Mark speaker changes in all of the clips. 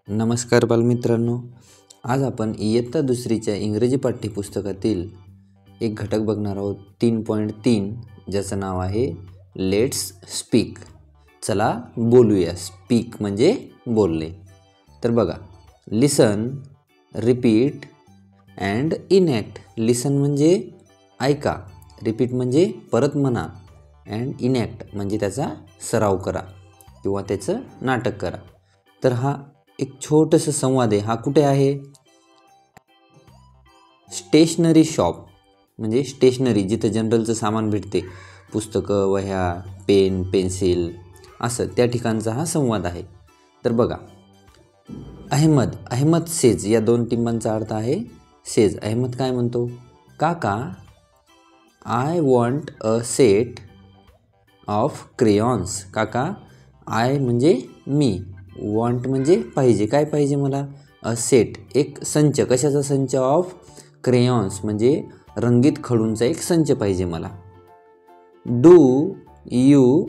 Speaker 1: नमस्कार बालमित्रांनो, आज आपण इयत्ता दुसरीच्या इंग्रजी पाठ्यपुस्तकातील एक घटक बघणार आहोत 3.3 ज्याचं नाव आहे लेट्स स्पीक. चला बोलूया. स्पीक म्हणजे बोलणे. तर बघा, लिसन, रिपीट अँड इनॅक्ट. लिसन म्हणजे ऐका, रिपीट म्हणजे परत म्हणा, अँड इनॅक्ट म्हणजे त्याचा सराव करा किंवा त्याचं नाटक करा. तर हा एक छोटंसं संवाद आहे. हा कुठे आहे? स्टेशनरी शॉप म्हणजे स्टेशनरी, जिथं जनरलचं सामान भेटते, पुस्तकं, वह्या, पेन, पेन्सिल, असं त्या ठिकाणचा हा संवाद आहे. तर बघा, अहमद सेज या दोन टिंबांचा अर्थ आहे सेज. अहमद काय म्हणतो? काका, I want a set of crayons. काका, आय म्हणजे मी, वॉन्ट म्हणजे पाहिजे. काय पाहिजे मला? अ सेट एक संच. कशाचा संच? ऑफ क्रेयॉन्स म्हणजे रंगीत खडूंचा एक संच पाहिजे मला. Do you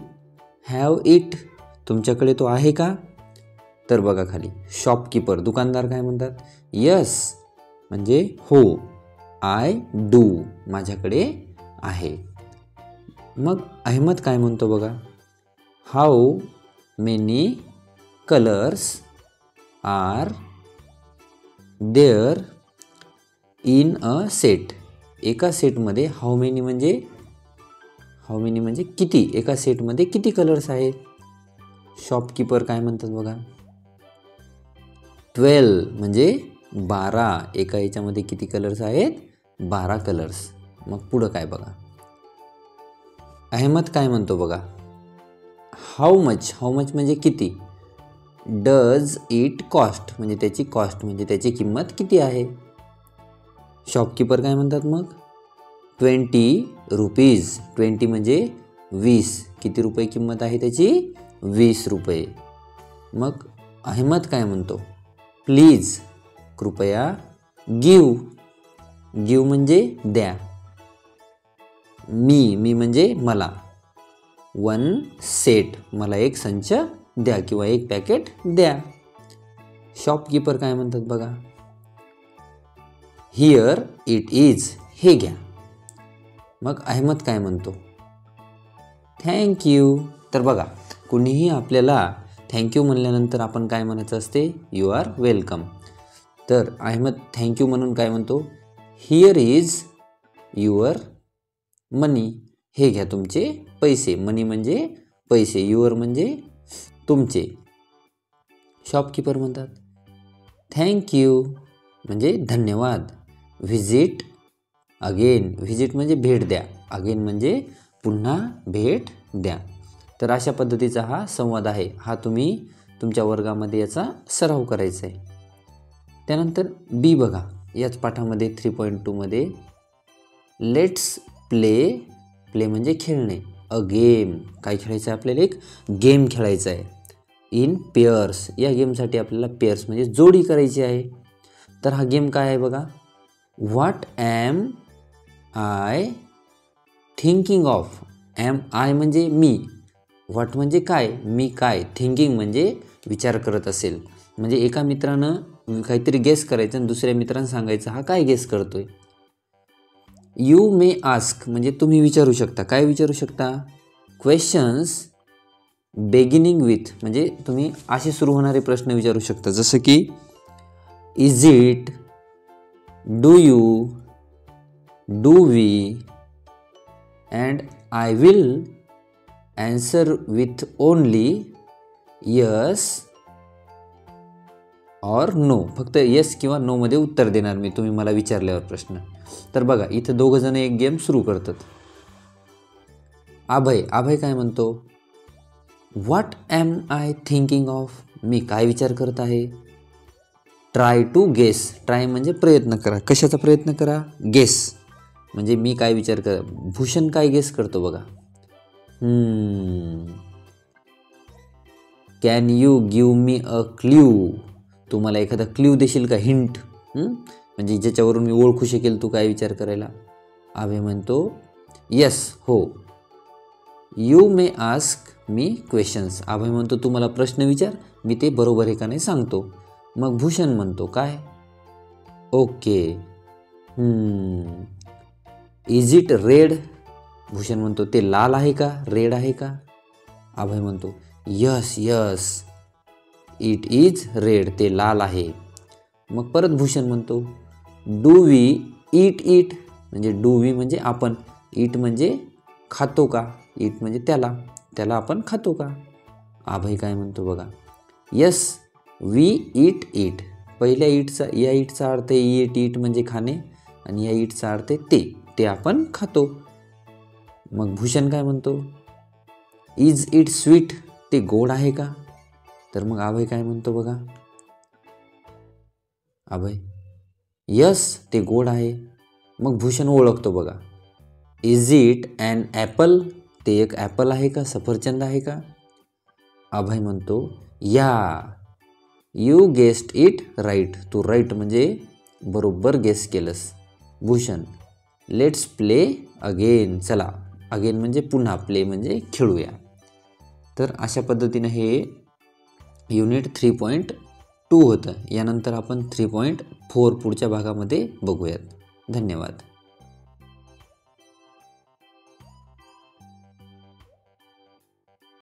Speaker 1: have it. तुमच्याकडे तो आहे का? तर बघा खाली, शॉपकीपर दुकानदार काय म्हणतात? यस म्हणजे हो, आय डू माझ्याकडे आहे. मग अहमद काय म्हणतो बघा, how many colours are there in a set. एका सेटमध्ये हाऊ मेनी म्हणजे किती. एका सेटमध्ये किती कलर्स आहेत? शॉपकीपर काय म्हणतात बघा, 12 म्हणजे 12. एका याच्यामध्ये किती कलर्स आहेत? 12 कलर्स. मग पुढं काय बघा, अहमद काय म्हणतो बघा, हाऊ मच म्हणजे किती. डज इट कॉस्ट म्हणजे त्याची कॉस्ट म्हणजे त्याची किंमत किती आहे. शॉपकीपर काय म्हणतात मग, 20 रुपीज. 20 म्हणजे 20. किती रुपये किंमत आहे त्याची? 20 रुपये. मग अहमद काय म्हणतो, प्लीज कृपया. गिव म्हणजे द्या. मी म्हणजे मला. 1 सेट मला एक संच द्या किंवा एक पॅकेट द्या. शॉपकीपर काय म्हणतात बघा, हिअर इट इज. हे घ्या. मग अहमद काय म्हणतो, थँक्यू. तर बघा, कुणीही आपल्याला थँक्यू म्हणल्यानंतर आपण काय म्हणायचं असते? You are welcome. तर अहमद थँक्यू म्हणून काय म्हणतो, हिअर इज युअर मनी. हे घ्या तुमचे पैसे. मनी म्हणजे पैसे, युअर म्हणजे तुमचे. शॉपकीपर म्हणतात थँक्यू म्हणजे धन्यवाद. Visit again. व्हिजिट म्हणजे भेट द्या, अगेन म्हणजे पुन्हा भेट द्या. तर अशा पद्धतीचा हा संवाद आहे. हा तुम्ही तुमच्या वर्गामध्ये याचा सराव करायचा आहे. त्यानंतर बी बघा, याच पाठामध्ये 3.2 मध्ये लेट्स प्ले म्हणजे खेळणे. A game. काय खेळायचं आहे आपल्याला? एक गेम खेळायचा आहे. In pairs. या गेमसाठी आपल्याला पेअर्स म्हणजे जोडी करायची आहे. तर हा गेम काय आहे बघा, what am I thinking of. Am I म्हणजे मी, व्हॉट म्हणजे काय, मी काय, थिंकिंग म्हणजे विचार करत असेल. म्हणजे एका मित्रानं काहीतरी गेस करायचं आणि दुसऱ्या मित्रानं सांगायचं हा काय गेस करतोय. यू मे आस्क म्हणजे तुम्ही विचारू शकता. काय विचारू शकता? क्वेश्चन्स बेगिनिंग विथ म्हणजे तुम्ही असे सुरू होणारे प्रश्न विचारू शकता, जसं की is it, do you, do we, and I will answer with only yes or no. फक्त येस किंवा नोमध्ये उत्तर देणार मी तुम्ही मला विचारल्यावर प्रश्न. तर बघा, इथं दोघं जण एक गेम सुरू करतात. अभय काय म्हणतो, what am I thinking of. मी काय विचार करत आहे. Try to guess. ट्राय म्हणजे प्रयत्न करा. कशाचा प्रयत्न करा? गेस म्हणजे मी काय विचार कर. भूषण काय गेस करतो बघा, can you give me a clue. तू मला एखादा क्ल्यू देशील का? हिंट म्हणजे ज्याच्यावरून मी ओळखू शकेल तू काय विचार करायला. अभय म्हणतो यस हो. You may ask me questions. Abhay म्हणतो तू मला प्रश्न विचार, मी ते बरोबर आहे का नाही सांगतो. मग भूषण म्हणतो काय, okay. Is it red? Bhushan म्हणतो ते लाल आहे का, रेड आहे का? अभय म्हणतो yes yes it is red, ते लाल आहे. मग परत भूषण म्हणतो डू वी ईट इट? म्हणजे डू वी म्हणजे आपण, इट म्हणजे खातो का, इट म्हणजे त्याला आपण खातो का? अभय काय म्हणतो बघा, यस वी ईट इट. पहिल्या ईटचा, या ईटचा अर्थ ईट म्हणजे खाणे, आणि या ईटचा अर्थ ते आपण खातो. मग भूषण काय म्हणतो, इज इट स्वीट? ते गोड आहे का? तर मग अभय काय म्हणतो बघा, अभय यस ते गोड आहे. मग भूषण ओळखतो बघा, इज इट ॲन ॲपल? ते एक ॲपल आहे का, सफरचंद आहे का? अभय म्हणतो या यू गेस्ड इट राईट, तू राईट म्हणजे बरोबर गेस केलंस. भूषण लेट्स प्ले अगेन, चला अगेन म्हणजे पुन्हा, प्ले म्हणजे खेळूया. तर अशा पद्धतीनं हे युनिट 3.2 होतं. यानंतर आपण 3.4 पुढच्या भागामध्ये बघूयात. धन्यवाद.